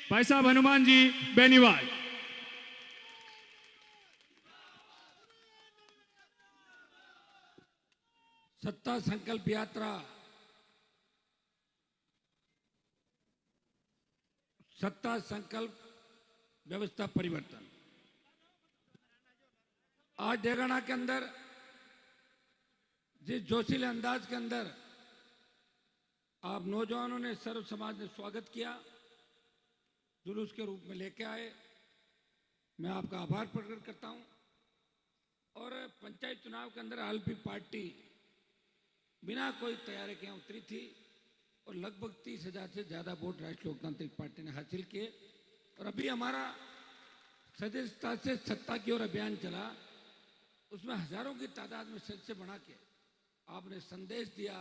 भाई साहब हनुमान जी बेनीवाल। सत्ता संकल्प यात्रा, सत्ता संकल्प व्यवस्था परिवर्तन। आज डेगाना के अंदर जिस जोशीले अंदाज के अंदर आप नौजवानों ने, सर्व समाज ने स्वागत किया, जुलूस के रूप में लेके आए, मैं आपका आभार प्रकट करता हूं। और पंचायत चुनाव के अंदर आरएलपी पार्टी बिना कोई तैयारी के उतरी थी और लगभग 30,000 से ज्यादा वोट राष्ट्रीय लोकतांत्रिक पार्टी ने हासिल किए। और अभी हमारा सदस्यता से सत्ता की ओर अभियान चला, उसमें हजारों की तादाद में सदस्य बना के आपने संदेश दिया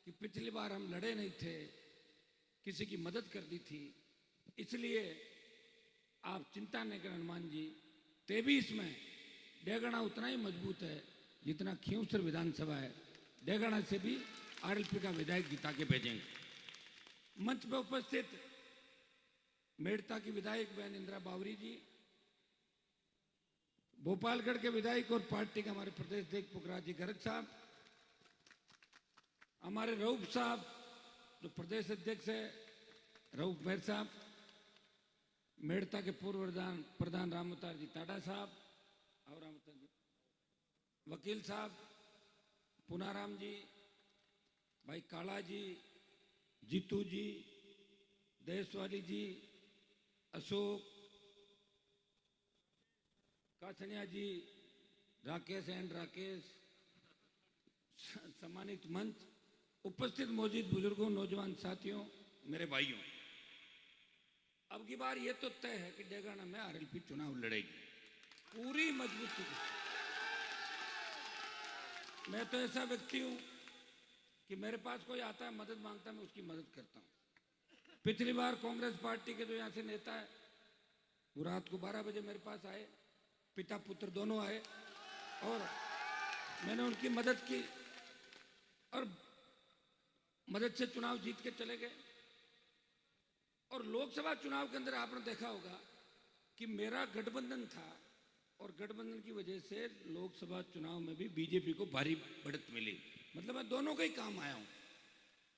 कि पिछली बार हम लड़े नहीं थे, किसी की मदद कर दी थी, इसलिए आप चिंता नहीं करें हनुमान जी। 23 में डेगाना उतना ही मजबूत है जितना खींवसर विधानसभा है। डेगाना से भी आरएलपी का विधायक जिता के भेजेंगे। मंच पर उपस्थित मेड़ता की विधायक बहन इंदिरा बावरी जी, भोपालगढ़ के विधायक और पार्टी के हमारे प्रदेश अध्यक्ष पुखराज जी गर्ग साहब, हमारे रऊफ साहब जो प्रदेश अध्यक्ष है रऊफ मेहर साहब, मेड़ता के पूर्व प्रधान रामअवतार जी टाडा साहब और रामअवतार जी, वकील साहब पुनाराम जी, भाई काला जी, जीतू जी, देशवाली जी, अशोक काछनिया जी, राकेश एंड राकेश, सम्मानित मंच, उपस्थित मौजूद बुजुर्गों, नौजवान साथियों, मेरे भाइयों, अब की बार ये तो तय है कि डेगाना में आरएलपी चुनाव लड़ेगी पूरी मजबूती से। मैं तो ऐसा व्यक्ति हूं कि मेरे पास कोई आता है, मदद मांगता है, मैं उसकी मदद करता हूं। पिछली बार कांग्रेस पार्टी के जो यहां से नेता है वो रात को 12 बजे मेरे पास आए, पिता पुत्र दोनों आए और मैंने उनकी मदद की और मदद से चुनाव जीत के चले गए। और लोकसभा चुनाव के अंदर आपने देखा होगा कि मेरा गठबंधन था और गठबंधन की वजह से लोकसभा चुनाव में भी बीजेपी को भारी बढ़त मिली। मतलब मैं दोनों का ही काम आया हूं,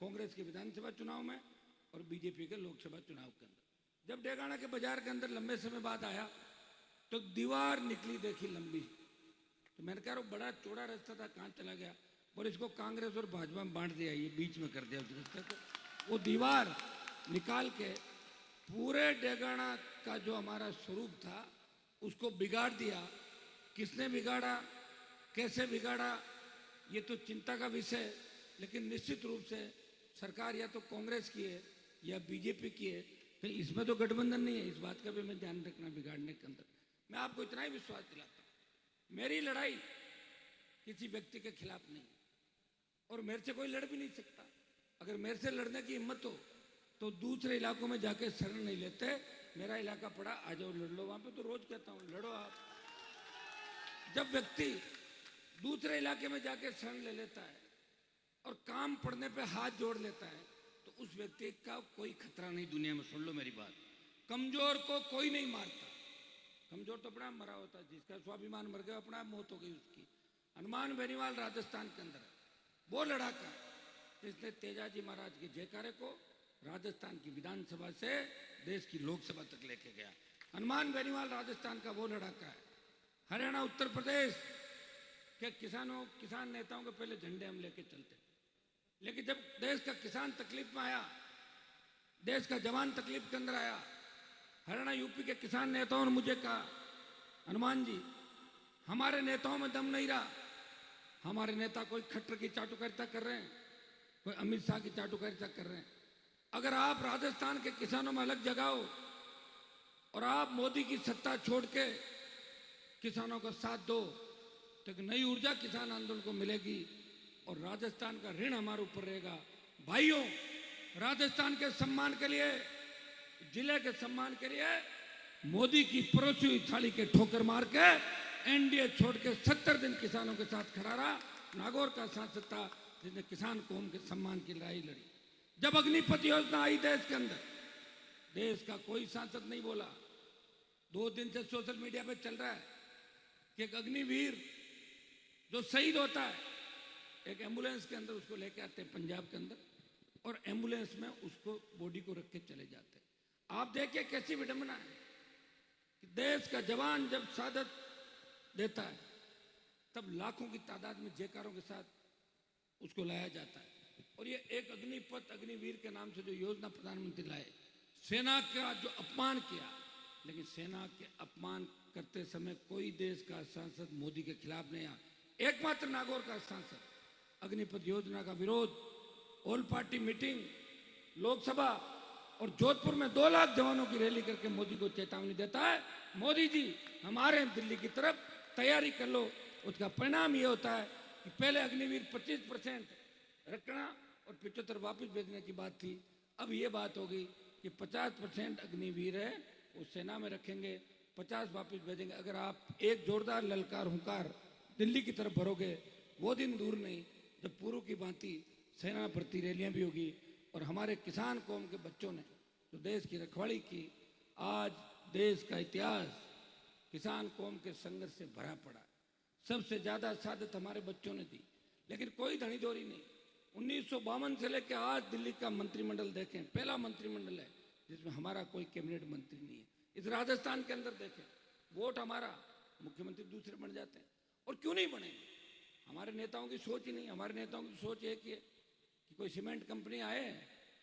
कांग्रेस के विधानसभा चुनाव में और बीजेपी के लोकसभा चुनाव के अंदर। जब डेगाना के बाजार के अंदर लंबे समय बाद आया तो दीवार निकली देखी लंबी, तो मैंने कहा बड़ा चौड़ा रास्ता था, कहां चला गया, और इसको कांग्रेस और भाजपा में बांट दिया, ये बीच में कर दिया उस रास्ते को। वो दीवार निकाल के पूरे डेगाना का जो हमारा स्वरूप था उसको बिगाड़ दिया। किसने बिगाड़ा, कैसे बिगाड़ा, ये तो चिंता का विषय, लेकिन निश्चित रूप से सरकार या तो कांग्रेस की है या बीजेपी की है, तो इसमें तो गठबंधन नहीं है। इस बात का भी मैं ध्यान रखना बिगाड़ने के अंदर। मैं आपको इतना ही विश्वास दिलाता हूं, मेरी लड़ाई किसी व्यक्ति के खिलाफ नहीं और मेरे से कोई लड़ भी नहीं सकता। अगर मेरे से लड़ने की हिम्मत हो तो दूसरे इलाकों में जाके शरण नहीं लेते। मेरा इलाका पड़ा, आ जाओ लड़ लो, वहां पे तो रोज कहता हूं लड़ो आप। जब व्यक्ति दूसरे इलाके में जाके शरण ले लेता है और काम पड़ने पे हाथ जोड़ लेता है तो उस व्यक्ति का कोई खतरा नहीं दुनिया में। सुन लो मेरी बात, कमजोर को कोई नहीं मारता, कमजोर तो अपना मरा होता है, जिसका स्वाभिमान मर गया अपना मौत हो गई उसकी। हनुमान बेनीवाल राजस्थान के अंदर वो लड़ाका जिसने तेजाजी महाराज के जयकारे को राजस्थान की विधानसभा से देश की लोकसभा तक लेके गया। हनुमान बेनीवाल राजस्थान का वो लड़ाका है। हरियाणा, उत्तर प्रदेश के किसान नेताओं के पहले झंडे हम लेके चलते, लेकिन जब देश का किसान तकलीफ में आया, देश का जवान तकलीफ के अंदर आया, हरियाणा यूपी के किसान नेताओं ने मुझे कहा हनुमान जी हमारे नेताओं में दम नहीं रहा, हमारे नेता कोई खट्टर की चाटुकारिता कर रहे हैं, कोई अमित शाह की चाटुकारिता कर रहे हैं। अगर आप राजस्थान के किसानों में अलग जगाओ और आप मोदी की सत्ता छोड़ के किसानों का साथ दो तो एक नई ऊर्जा किसान आंदोलन को मिलेगी और राजस्थान का ऋण हमारे ऊपर रहेगा। भाइयों, राजस्थान के सम्मान के लिए, जिले के सम्मान के लिए मोदी की परोसी हुई थाली के ठोकर मार के एनडीए छोड़ के 70 दिन किसानों के साथ खड़ा रहा। नागौर का सांसद था जिसने किसान कौम के सम्मान की लड़ाई लड़ी। जब अग्निपथ योजना आई देश के अंदर, देश का कोई सांसद नहीं बोला। 2 दिन से सोशल मीडिया पे चल रहा है कि एक अग्निवीर जो शहीद होता है, एक एम्बुलेंस के अंदर उसको लेके आते हैं पंजाब के अंदर, और एम्बुलेंस में उसको बॉडी को रख के चले जाते हैं। आप देखिए कैसी विडंबना है कि देश का जवान जब शहादत देता है तब लाखों की तादाद में जयकारों के साथ उसको लाया जाता है। और ये एक अग्निपथ अग्निवीर के नाम से जो योजना प्रधानमंत्री लाए, सेना का जो अपमान किया, लेकिन सेना के अपमान करते समय कोई देश का सांसद मोदी के खिलाफ नहीं आया। एकमात्र नागौर का सांसद अग्निपथ योजना का विरोध, ऑल पार्टी मीटिंग, लोकसभा और जोधपुर में 2 लाख जवानों की रैली करके मोदी को चेतावनी देता है, मोदी जी हम आ रहे हैं दिल्ली की तरफ, तैयारी कर लो। उसका परिणाम ये होता है कि पहले अग्निवीर 25% रखना और 75 वापस भेजने की बात थी, अब ये बात हो गई कि 50% अग्निवीर है वो सेना में रखेंगे, 50 वापस भेजेंगे। अगर आप एक जोरदार ललकार हुंकार दिल्ली की तरफ भरोगे, वो दिन दूर नहीं जब पूर्व की भांति सेना भर्ती रैलियां भी होगी। और हमारे किसान कौम के बच्चों ने जो देश की रखवाली की, आज देश का इतिहास किसान कौम के संघर्ष से भरा पड़ा है। सबसे ज्यादा शहादत हमारे बच्चों ने दी, लेकिन कोई धनीधोरी नहीं। 1952 से लेकर आज दिल्ली का मंत्रिमंडल देखें, पहला मंत्रिमंडल है जिसमें हमारा कोई कैबिनेट मंत्री नहीं है। इस राजस्थान के अंदर देखें, वोट हमारा, मुख्यमंत्री दूसरे बन जाते हैं। और क्यों नहीं बने? हमारे नेताओं की सोच ही नहीं। हमारे नेताओं की सोच एक ही है कि कोई सीमेंट कंपनी आए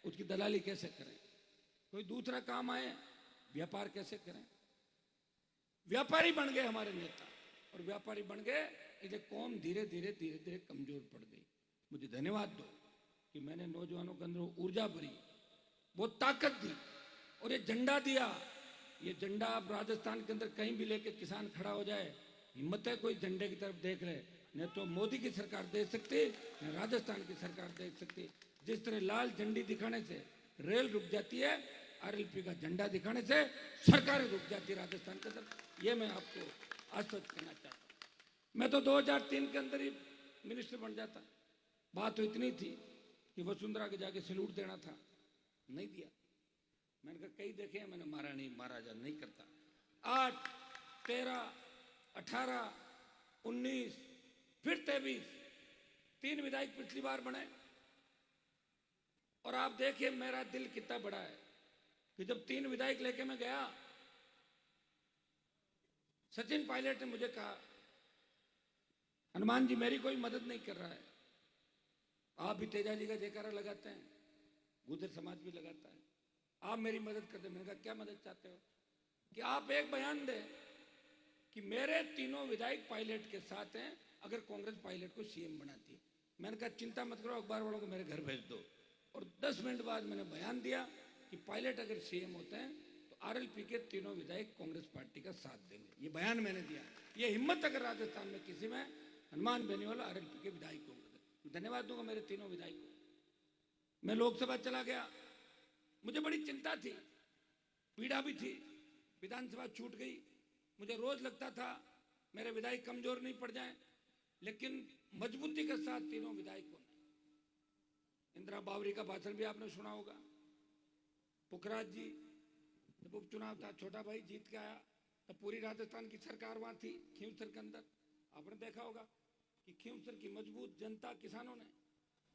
उसकी दलाली कैसे करें, कोई दूसरा काम आए व्यापार कैसे करें। व्यापारी बन गए हमारे नेता, और व्यापारी बन गए इसलिए कौम धीरे धीरे धीरे धीरे कमजोर पड़ गई। मुझे धन्यवाद दो कि मैंने नौजवानों के अंदर ऊर्जा भरी, बहुत ताकत दी और ये झंडा दिया। ये झंडा आप राजस्थान के अंदर कहीं भी लेके किसान खड़ा हो जाए, हिम्मत है कोई झंडे की तरफ देख ले, न तो मोदी की सरकार देख सकती, न राजस्थान की सरकार देख सकती। जिस तरह लाल झंडी दिखाने से रेल रुक जाती है, आरएलपी का झंडा दिखाने से सरकार रुक जाती है राजस्थान के अंदर। ये मैं आपको आश्वस्त करना चाहता हूँ। मैं तो 2003 के अंदर ही मिनिस्टर बन जाता। बात तो इतनी थी कि वसुंधरा के जाके सैल्यूट देना था, नहीं दिया। मैंने कहा कई देखे हैं, मैंने मारा नहीं, महाराजा नहीं करता। 8, 13, 18, 19 फिर 23, 3 विधायक पिछली बार बने। और आप देखिए मेरा दिल कितना बड़ा है कि जब 3 विधायक लेके मैं गया, सचिन पायलट ने मुझे कहा, हनुमान जी मेरी कोई मदद नहीं कर रहा है, आप भी तेजा जी का जयकारा लगाते हैं, गुर्जर समाज भी लगाता है, आप मेरी मदद कर दे। मैंने कहा क्या मदद चाहते हो? कि आप एक बयान दें कि मेरे 3 विधायक पायलट के साथ हैं, अगर कांग्रेस पायलट को सीएम बनाती है। मैंने कहा चिंता मत करो, अखबार वालों को मेरे घर भेज दो। और 10 मिनट बाद मैंने बयान दिया कि पायलट अगर सीएम होते हैं तो आरएलपी के 3 विधायक कांग्रेस पार्टी का साथ देंगे। ये बयान मैंने दिया। ये हिम्मत अगर राजस्थान में किसी में, हनुमान बेनीवाल आरएलपी के विधायक को धन्यवाद दूंगा। मेरे 3 विधायक को मैं लोकसभा चला गया, मुझे बड़ी चिंता थी, पीड़ा भी थी, विधानसभा छूट गई। मुझे रोज लगता था मेरे विधायक कमजोर नहीं पड़ जाएं, लेकिन मजबूती के साथ 3 विधायकों ने, इंदिरा बावरी का भाषण भी आपने सुना होगा, पुखराज जी जब उपचुनाव था, छोटा भाई जीत के आया, तब पूरी राजस्थान की सरकार वहां थी खींवसर के अंदर। आपने देखा होगा कि खींवसर की मजबूत जनता, किसानों ने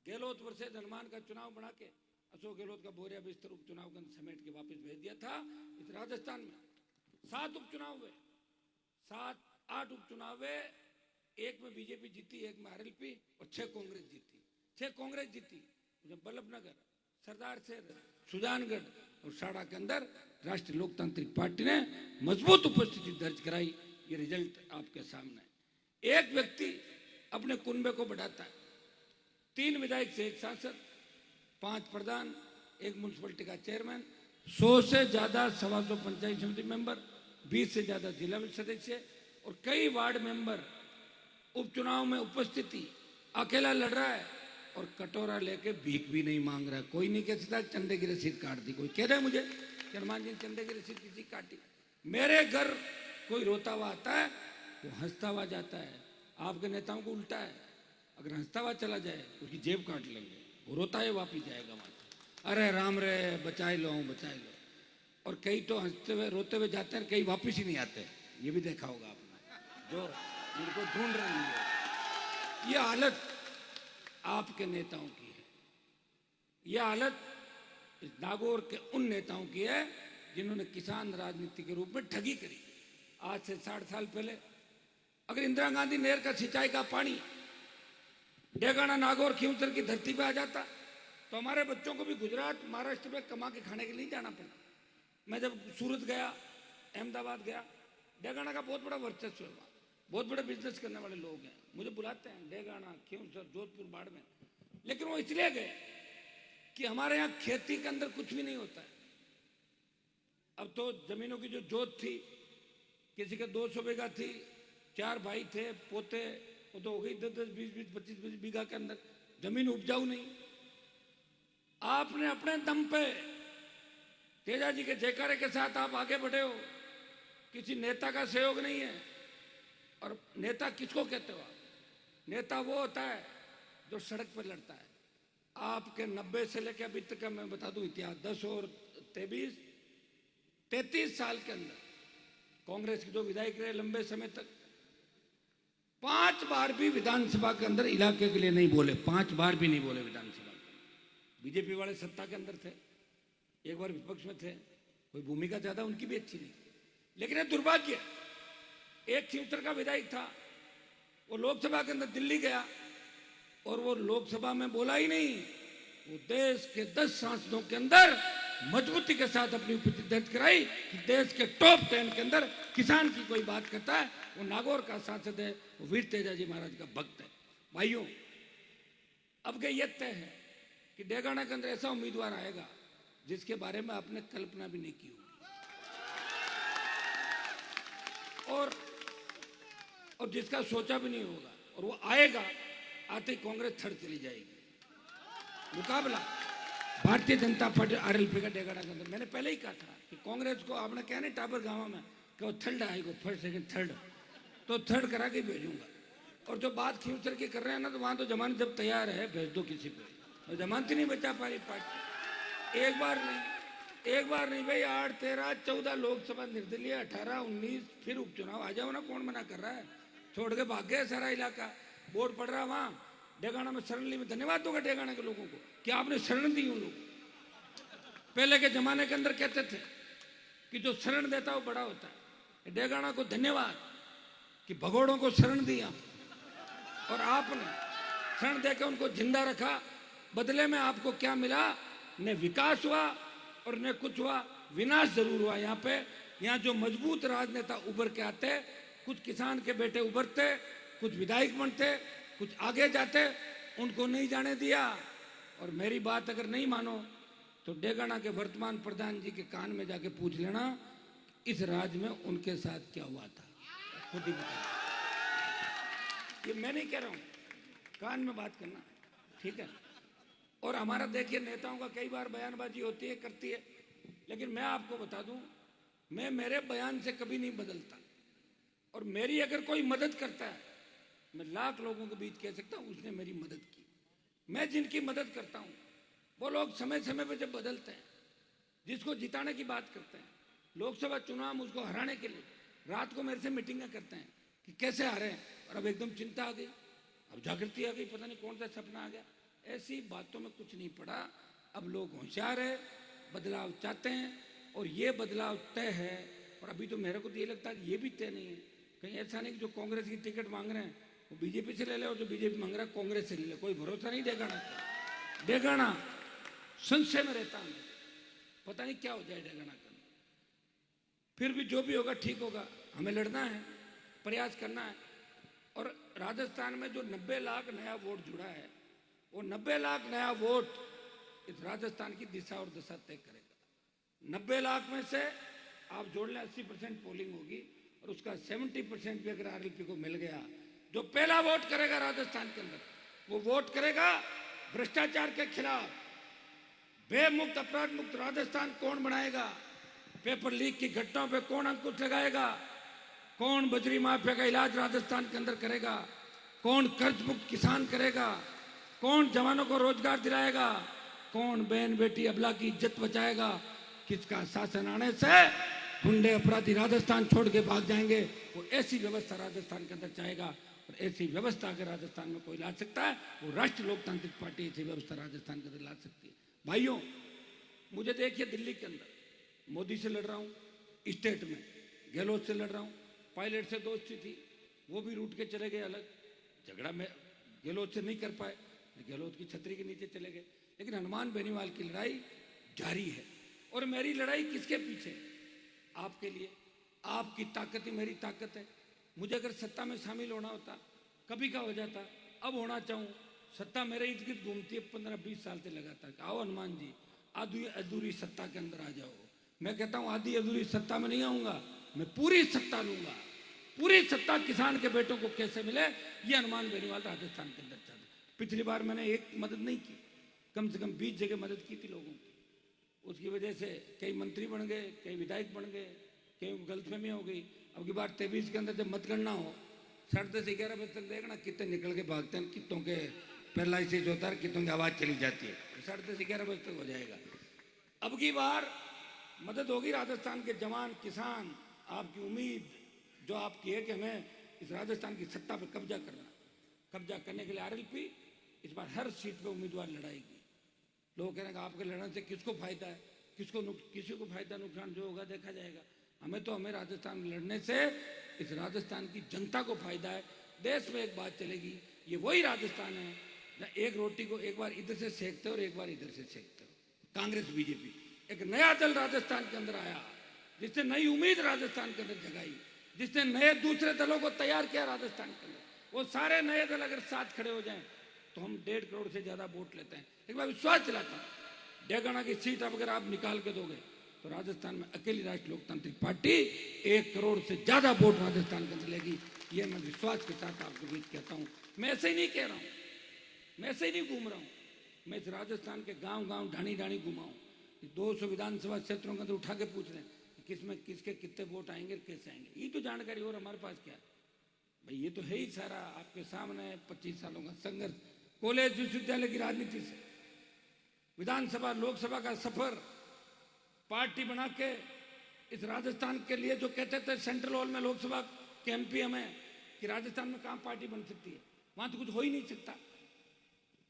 गहलोत वर्सेज हनुमान का चुनाव बना के अशोक गहलोत का बोरिया बिस्तर उपचुनाव का समेट के वापस भेज दिया था। इस राजस्थान में 7 उपचुनाव हुए, 7-8 उपचुनाव हुए, एक में बीजेपी जीती, एक में आरएलपी, और 6 कांग्रेस जीती। 6 कांग्रेस जीती, बल्लभनगर, सरदार शहर, सुजानगढ़ और साड़ा के अंदर राष्ट्रीय लोकतांत्रिक पार्टी ने मजबूत उपस्थिति दर्ज कराई। ये रिजल्ट आपके सामने है। एक व्यक्ति अपने कुनबे को बढ़ाता है, 3 विधायक से 1 सांसद, 5 प्रधान, 1 म्युनिसिपलिटी का चेयरमैन, 100 से ज्यादा 125 पंचायत समिति मेंबर, 20 से ज्यादा जिला सदस्य और कई वार्ड मेंबर उपचुनाव में उपस्थिति, अकेला लड़ रहा है और कटोरा लेके भीख भी नहीं मांग रहा है। कोई नहीं कह सकता चंदे की रसीद काट दी। कोई कह रहा है मुझे कि हनुमान जी ने चंदे की रसीद किसी काटी। मेरे घर कोई रोता हुआ आता है, वो हंसता हुआ जाता है। आपके नेताओं को उल्टा है, अगर हंसता हुआ चला जाए उसकी जेब काट लेंगे, वो रोता है वापिस जाएगा वहां। अरे राम रे बचाए लो बचाए लो। और कई तो हंसते हुए रोते हुए जाते हैं, कई वापस ही नहीं आते। ये भी देखा होगा आपने, जो इनको ढूंढ रहे हैं। ये हालत आपके नेताओं की है, ये हालत इस नागौर के उन नेताओं की है जिन्होंने किसान राजनीति के रूप में ठगी करी। आज से 60 साल पहले अगर इंदिरा गांधी नहर का सिंचाई का पानी डेगाना नागौर खींवसर की धरती पे आ जाता तो हमारे बच्चों को भी गुजरात महाराष्ट्र में कमा के खाने के लिए जाना पड़ता। मैं जब सूरत गया, अहमदाबाद गया, डेगाना का बहुत बड़ा वर्चस्व है, वहाँ बहुत बड़े बिजनेस करने वाले लोग हैं, मुझे बुलाते हैं डेगाना, खींवसर, जोधपुर, बाड़मेर। लेकिन वो इसलिए गए कि हमारे यहाँ खेती के अंदर कुछ भी नहीं होता है। अब तो जमीनों की जो जोत थी, किसी के 200 बीघा थी, 4 भाई थे, पोते, वो तो हो गई 10-10, 20-20, 25-25 बीघा के अंदर जमीन उपजाऊ नहीं। आपने अपने दम पे तेजा जी के जयकारे के साथ आप आगे बढ़े हो, किसी नेता का सहयोग नहीं है। और नेता किसको कहते हो आप? नेता वो होता है जो सड़क पर लड़ता है। आपके 90 से लेकर अभी तक का मैं बता दूं इतिहास, 10 और 33 साल के अंदर कांग्रेस के जो विधायक रहे लंबे समय तक, 5 बार भी विधानसभा के अंदर इलाके के लिए नहीं बोले, 5 बार भी नहीं बोले विधानसभा में। बीजेपी वाले सत्ता के अंदर थे, एक बार विपक्ष में थे, कोई भूमिका ज्यादा उनकी भी अच्छी नहीं। लेकिन ये दुर्भाग्य, एक खींवसर का विधायक था, वो लोकसभा के अंदर दिल्ली गया और वो लोकसभा में बोला ही नहीं, वो देश के 10 सांसदों के अंदर मजबूती के साथ अपनी उपस्थिति दर्ज कराई कि देश के टॉप 10 के अंदर किसान की कोई बात करता है, वो नागौर का सांसद है, वो वीर तेजा जी महाराज का भक्त है। भाइयों, अब के ये तय है कि डेगाना के अंदर ऐसा उम्मीदवार आएगा जिसके बारे में आपने कल्पना भी नहीं की होगी, और जिसका सोचा भी नहीं होगा, और वो आएगा, आते ही कांग्रेस थर्ड चली जाएगी। मुकाबला भारतीय जनता पार्टी आरएलपी का डेगाना के अंदर, मैंने पहले ही कहा था कि कांग्रेस को आपने क्या नहीं टाबर गांव में कि वो थर्ड आएगा, फर्स्ट सेकंड थर्ड, तो थर्ड करा के भेजूंगा। और जो बात खींवसर की कर रहे हैं ना, तो वहां तो जमानत जब तैयार है भेज दो किसी पे, तो जमानत ही नहीं बचा पाई पार्टी। एक बार नहीं भाई, 8, 13, 14 लोकसभा निर्दलीय, 18, 19 फिर उपचुनाव, आ जाओ ना, कौन मना कर रहा है? छोड़ के भाग गए सारा इलाका, वोट पड़ रहा वहां डेगाना में। शरण ली में धन्यवाद दूंगा डेगाना के लोगों को कि आपने शरण दी उन लोग। पहले के जमाने के अंदर कहते थे कि जो शरण देता है वो बड़ा होता है। डेगाना को धन्यवाद कि भगोड़ों को शरण दी आप, और आपने शरण देकर उनको जिंदा रखा। बदले में आपको क्या मिला? न विकास हुआ और न कुछ हुआ, विनाश जरूर हुआ। यहाँ पे, यहाँ जो मजबूत राजनेता उभर के आते, कुछ किसान के बेटे उभरते, कुछ विधायक बनते, कुछ आगे जाते, उनको नहीं जाने दिया। और मेरी बात अगर नहीं मानो तो डेगाना के वर्तमान प्रधान जी के कान में जाके पूछ लेना इस राज्य में उनके साथ क्या हुआ था, खुद ही बता। ये मैं नहीं कह रहा हूं, कान में बात करना, ठीक है? और हमारा देखिए, नेताओं का कई बार बयानबाजी होती है, करती है, लेकिन मैं आपको बता दूं, मैं मेरे बयान से कभी नहीं बदलता। और मेरी अगर कोई मदद करता है, मैं लाख लोगों के बीच कह सकता हूं उसने मेरी मदद की। मैं जिनकी मदद करता हूं वो लोग समय समय पर जब बदलते हैं, जिसको जिताने की बात करते हैं, लोकसभा चुनाव में उसको हराने के लिए रात को मेरे से मीटिंगें करते हैं कि कैसे हारे हैं, और अब एकदम चिंता आ गई, अब जागृति आ गई, पता नहीं कौन सा सपना आ गया। ऐसी बातों में कुछ नहीं पड़ा। अब लोग होशियार है, बदलाव चाहते हैं, और ये बदलाव तय है। और अभी तो मेरे को तो ये लगता है कि ये भी तय नहीं है, कहीं ऐसा नहीं कि जो कांग्रेस की टिकट मांग रहे हैं वो बीजेपी से ले ले, और जो बीजेपी मांग रहा है कांग्रेस से ले ले। कोई भरोसा नहीं डेगाना का। डेगाना संशय में रहता है, पता नहीं क्या हो जाए डेगाना का। फिर भी जो भी होगा ठीक होगा, हमें लड़ना है, प्रयास करना है। और राजस्थान में जो 90 लाख नया वोट जुड़ा है, वो 90 लाख नया वोट इस राजस्थान की दिशा और दशा तय करेगा। 90 लाख में से आप जोड़ लें 80% पोलिंग होगी, और उसका 70% भी अगर आरएलपी को मिल गया, जो पहला वोट करेगा राजस्थान के अंदर, वो वोट करेगा भ्रष्टाचार के खिलाफ। बेमुक्त अपराध मुक्त राजस्थान कौन बनाएगा? पेपर लीक की घटनाओं पे कौन अंकुश लगाएगा? कौन बजरी माफिया का इलाज राजस्थान के अंदर करेगा? कौन कर्ज मुक्त किसान करेगा? कौन जवानों को रोजगार दिलाएगा? कौन बहन बेटी अबला की इज्जत बचाएगा? किसका शासन आने से गुंडे अपराधी राजस्थान छोड़ के भाग जाएंगे। वो ऐसी व्यवस्था राजस्थान के अंदर चाहेगा, और ऐसी व्यवस्था अगर राजस्थान में कोई ला सकता है, वो राष्ट्रीय लोकतांत्रिक पार्टी ऐसी व्यवस्था राजस्थान के अंदर ला सकती है। भाइयों, मुझे देखिए, दिल्ली के अंदर मोदी से लड़ रहा हूँ, स्टेट में गहलोत से लड़ रहा हूँ, पायलट से दोस्ती थी, वो भी रूट के चले गए अलग, झगड़ा में गहलोत से नहीं कर पाए, गहलोत की छतरी के नीचे चले गए। लेकिन हनुमान बेनीवाल की लड़ाई जारी है, और मेरी लड़ाई किसके पीछे? आपके लिए। आपकी ताकत ही मेरी ताकत है। मुझे अगर सत्ता में शामिल होना होता, कभी का हो जाता। अब होना चाहूँ, सत्ता मेरे इर्द गिर्द घूमती है 15-20 साल से लगातार। आओ हनुमान जी, आधी अधूरी सत्ता के अंदर आ जाओ। मैं कहता हूँ आधी अधूरी सत्ता में नहीं आऊँगा, मैं पूरी सत्ता लूँगा। पूरी सत्ता किसान के बेटों को कैसे मिले, ये हनुमान बेनीवाल राजस्थान के अंदर चाहते। पिछली बार मैंने एक मदद नहीं की, कम से कम 20 जगह मदद की थी लोगों की। उसकी वजह से कई मंत्री बन गए, कई विधायक बन गए, कई गलतफहमी हो गई। अब की बार 23 के अंदर जब मतगणना हो, 10:30 से 11 बजे तक देखना कितने निकल के भागते हैं, कितों के पैरालिसिस होता है, कितों की आवाज़ चली जाती है। 10:30 से 11 बजे तक हो जाएगा। अब की बार मदद होगी राजस्थान के जवान किसान। आपकी उम्मीद जो आपकी है कि हमें इस राजस्थान की सत्ता पर कब्जा करना, कब्जा करने के लिए आरएलपी इस बार हर सीट पे उम्मीदवार लड़ाएगी। लोग कह रहे हैं आपके लड़ने से किसको फायदा है, किसी को फायदा नुकसान जो होगा देखा जाएगा। हमें राजस्थान में लड़ने से इस राजस्थान की जनता को फायदा है। देश में एक बात चलेगी, ये वही राजस्थान है जहाँ एक रोटी को एक बार इधर से सेकते हो और एक बार इधर से सेकते हो। कांग्रेस बीजेपी, एक नया दल राजस्थान के अंदर आया, जिसने नई उम्मीद राजस्थान के अंदर जगाई, जिसने नए दूसरे दलों को तैयार किया राजस्थान के अंदर। वो सारे नए दल अगर साथ खड़े हो जाएं तो हम 1.5 करोड़ से ज्यादा वोट लेते हैं। एक बार विश्वास दिलाता हूँ, डेगाना की सीट अब अगर आप निकाल के दोगे तो राजस्थान में अकेली राष्ट्रीय लोकतांत्रिक पार्टी 1 करोड़ से ज्यादा वोट राजस्थान के अंदर लेगी। ये मैं विश्वास के साथ आपको बीच कहता हूँ। मैं ऐसे ही नहीं कह रहा हूँ, मैं ऐसे ही नहीं घूम रहा हूँ। मैं इस राजस्थान के गांव गांव ढाणी ढाणी घुमा हूँ। 200 विधानसभा क्षेत्रों के अंदर उठा के पूछ रहे हैं किसमें किसके कितने वोट आएंगे, कैसे आएंगे। ये तो जानकारी और हमारे पास क्या है भाई, ये तो है ही सारा आपके सामने। 25 सालों का संघर्ष, कॉलेज विश्वविद्यालय की राजनीति से विधानसभा लोकसभा का सफर, पार्टी बना के इस राजस्थान के लिए जो कहते थे सेंट्रल हॉल में लोकसभा के एमपी हमें कि राजस्थान में कहाँ पार्टी बन सकती है, वहां तो कुछ हो ही नहीं सकता।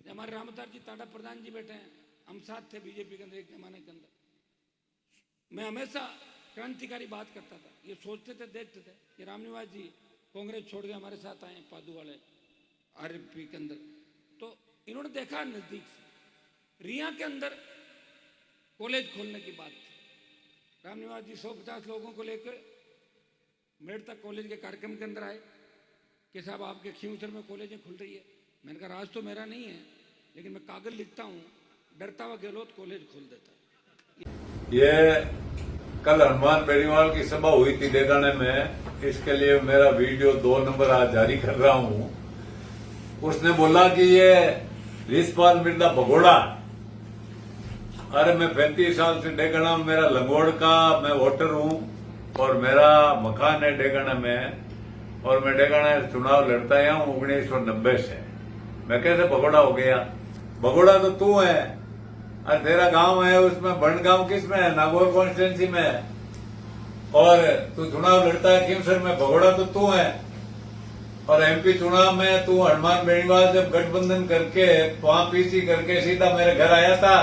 हमारे रामदास जी टाटा प्रधान जी बैठे हैं, हम साथ थे बीजेपी के अंदर एक जमाने के अंदर। मैं हमेशा क्रांतिकारी बात करता था, ये सोचते थे देखते थे कि रामनिवास जी कांग्रेस छोड़ के हमारे साथ आए पादू वाले आरएलपी के अंदर। तो इन्होंने देखा नजदीक से, रिया के अंदर कॉलेज खोलने की बात थी। रामनिवास जी 150 लोगों को लेकर मेरठ कॉलेज के कार्यक्रम के अंदर आए कि साहब आपके खींवसर में कॉलेजें खुल रही है। मैंने कहा राज तो मेरा नहीं है, लेकिन मैं कागज लिखता हूँ, डरता हुआ गहलोत कॉलेज खोल देता है। ये कल हनुमान बेनीवाल की सभा हुई थी डेगाने में, इसके लिए मेरा वीडियो 2 नंबर आज जारी कर रहा हूँ। उसने बोला कि ये रिस्पाल मिर्दा भगोड़ा, अरे मैं 35 साल से डेगाना, मेरा लंगोड़ का मैं वोटर हूँ और मेरा मकान है डेगाना में, और मैं डेगाना चुनाव लड़ता आया हूँ 1990 से। मैं कैसे भगोड़ा हो गया? भगोड़ा तो तू है, अरे तेरा गांव है उसमें, बंड गांव किसमें है? नागौर कॉन्स्टिट्यूंसी में। और तू चुनाव लड़ता है खींवसर में, भगोड़ा तो तू है। और एमपी चुनाव में तू हनुमान बेनीवाल जब गठबंधन करके वहां पीसी करके सीधा मेरे घर आया था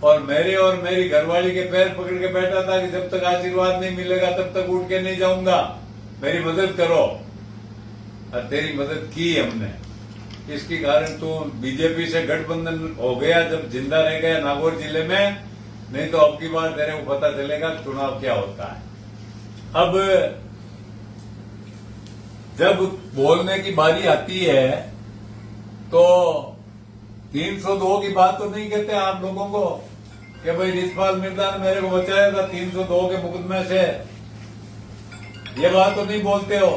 और मेरी और मेरी घरवाली के पैर पकड़ के बैठा था कि जब तक आशीर्वाद नहीं मिलेगा तब तक उठ के नहीं जाऊंगा, मेरी मदद करो। और तेरी मदद की हमने, इसके कारण तो बीजेपी से गठबंधन हो गया जब जिंदा रह गया नागौर जिले में, नहीं तो अब की बार तेरे को पता चलेगा चुनाव क्या होता है। अब जब बोलने की बारी आती है तो 302 की बात तो नहीं कहते आप लोगों को कि भाई रिस्पाल मिर्दा ने मेरे को बचाया था 302 के मुकदमे से, ये बात तो नहीं बोलते हो।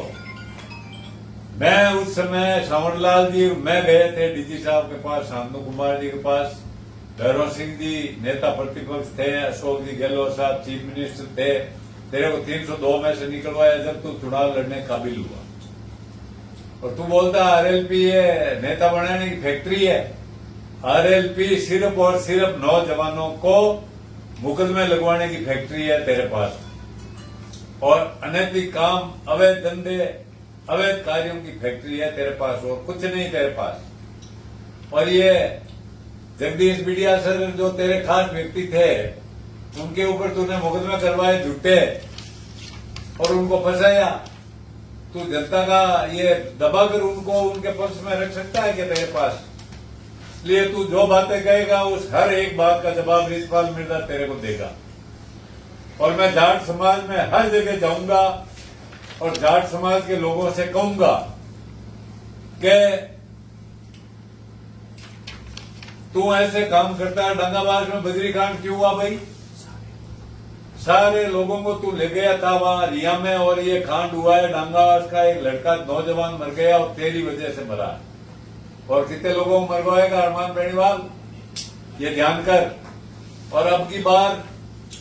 मैं उस समय श्रावणलाल जी, मैं गए थे डीजी साहब के पास, शांतनु कुमार जी के पास, भैरव सिंह जी नेता प्रतिपक्ष थे, अशोक जी गहलोत साहब चीफ मिनिस्टर थे। तेरे को 302 में से निकलवाया जब तू चुनाव लड़ने काबिल हुआ, और तू बोलता आरएलपी ये नेता बनाने की फैक्ट्री है। आरएलपी सिर्फ और सिर्फ नौजवानों को मुकदमे लगवाने की फैक्ट्री है तेरे पास, और अनैतिक काम, अवैध धंधे, अवैध कार्यों की फैक्ट्री है तेरे पास, और कुछ नहीं तेरे पास। और ये जगदीश बिडिया सर जो तेरे खास व्यक्ति थे, उनके ऊपर तूने मुकदमे करवाए झूठे और उनको फंसाया। तू जनता का ये दबाकर उनको उनके पक्ष में रख सकता है क्या तेरे पास? इसलिए तू जो बातें कहेगा उस हर एक बात का जवाब रिछपाल मिर्जा तेरे को देगा। और मैं जाट समाज में हर जगह जाऊंगा और जाट समाज के लोगों से कहूंगा कि तू ऐसे काम करता है। डंगाबाज में बद्रीकांड क्यों हुआ भाई? सारे लोगों को तू ले गया था वहां रिया में, और ये कांड हुआ है डंगाबाज का। एक लड़का नौजवान मर गया और तेरी वजह से मरा। और कितने लोगों को मरवाएगा अरमान बेनीवाल, ये ध्यान कर। और अब की बार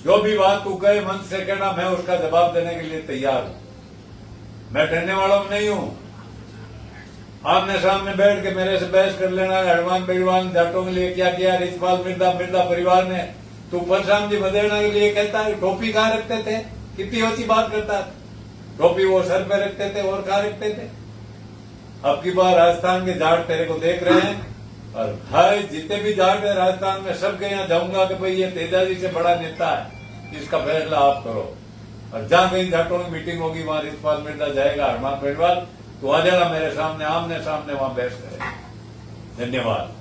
जो भी बात तू कहे मंच से कहना, मैं उसका जवाब देने के लिए तैयार हूं। मैं डरने वाला नहीं हूं। आमने सामने बैठ के मेरे से बहस कर लेना। अरमान बेनीवाल जाटों के लिए क्या किया, रिछपाल मिर्जा परिवार ने। तू परशुराम जी बदेना के लिए कहता है टोपी कहाँ रखते थे? कितनी ऊंची बात करता है। टोपी वो सर पे रखते थे और कहाँ रखते थे? अब की बार राजस्थान के जाट तेरे को देख रहे हैं, और हर जितने भी जाट है राजस्थान में सबके यहाँ जाऊंगा कि भाई ये तेजाजी से बड़ा नेता है, इसका फैसला आप करो। और जहां कहीं जाटों की मीटिंग होगी वहां रिछपाल मिर्जा जाएगा। अरमान बेनीवाल तू आ जाना मेरे सामने, आमने सामने वहां बहस करेगा। धन्यवाद।